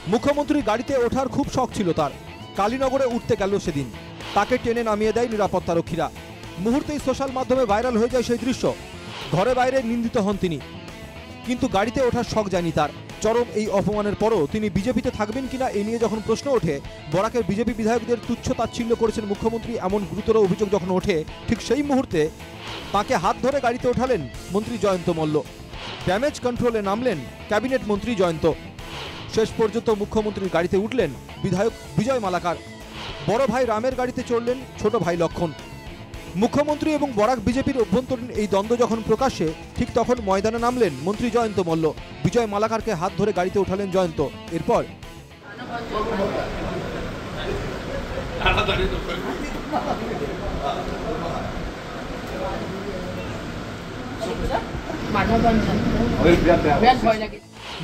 মুখ্যমন্ত্রীর গাড়িতে ওঠার খুব শখ ছিল তার। কালীনগরে উঠতে গেল সেদিন, তাকে টেনে নামিয়ে দেয় নিরাপত্তারক্ষীরা। মুহূর্তেই সোশ্যাল মাধ্যমে ভাইরাল হয়ে যায় সেই দৃশ্য। ঘরে বাইরে নিন্দিত হন তিনি, কিন্তু গাড়িতে ওঠার শখ যায়নি তার। চরম এই অপমানের পরও তিনি বিজেপিতে থাকবেন কিনা এই নিয়ে যখন প্রশ্ন ওঠে, বরাকের বিজেপি বিধায়কদের তুচ্ছ তাচ্ছিল্য করেছেন মুখ্যমন্ত্রী এমন গুরুতর অভিযোগ যখন ওঠে, ঠিক সেই মুহূর্তে তাকে হাত ধরে গাড়িতে ওঠালেন মন্ত্রী জয়ন্ত মল্ল। ড্যামেজ কন্ট্রোলে নামলেন ক্যাবিনেট মন্ত্রী জয়ন্ত। শেষ পর্যন্ত মুখ্যমন্ত্রীর গাড়িতে উঠলেন বিধায়ক বিজয় মালাকার। বড় ভাই রামের গাড়িতে চড়লেন ছোট ভাই লক্ষণ। মুখ্যমন্ত্রী এবং বরাক বিজেপির অভ্যন্তরীণ এই দ্বন্দ্ব যখন প্রকাশ্যে, ঠিক তখন ময়দানে নামলেন মন্ত্রী জয়ন্ত মল্ল। বিজয় মালাকারকে হাত ধরে গাড়িতে উঠালেন জয়ন্ত। এরপর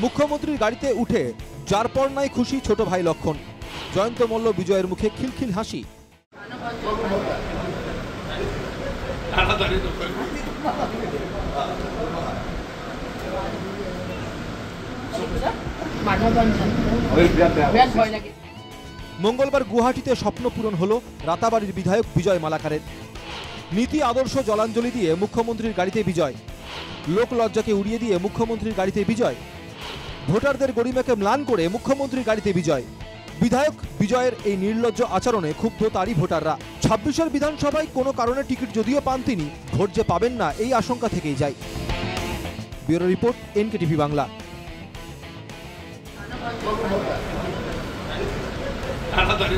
মুখ্যমন্ত্রীর গাড়িতে উঠে যার পর নাই খুশি ছোট ভাই লক্ষণ। জয়ন্ত মল্ল বিজয়ের মুখে খিলখিল হাসি। মঙ্গলবার গুয়াহাটিতে স্বপ্ন পূরণ হলো রাতাবাড়ির বিধায়ক বিজয় মালাকারের। নীতি আদর্শ জলাঞ্জলি দিয়ে মুখ্যমন্ত্রীর গাড়িতে বিজয়। লোক লজ্জাকে উড়িয়ে দিয়ে মুখ্যমন্ত্রীর গাড়িতে বিজয়। ভোটারদের গরিমাকে ম্লান করে মুখ্যমন্ত্রীর গাড়িতে বিজয়। বিধায়ক বিজয়ের এই নির্লজ্জ আচরণে ক্ষুব্ধ তারই ভোটাররা। 26 বিধানসভায় কোনো কারণে টিকিট যদিও পান তিনি, ভোট যে পাবেন না এই আশঙ্কা থেকেই যায়। Bureau report, NKTV Bangla. তাড়াতাড়ি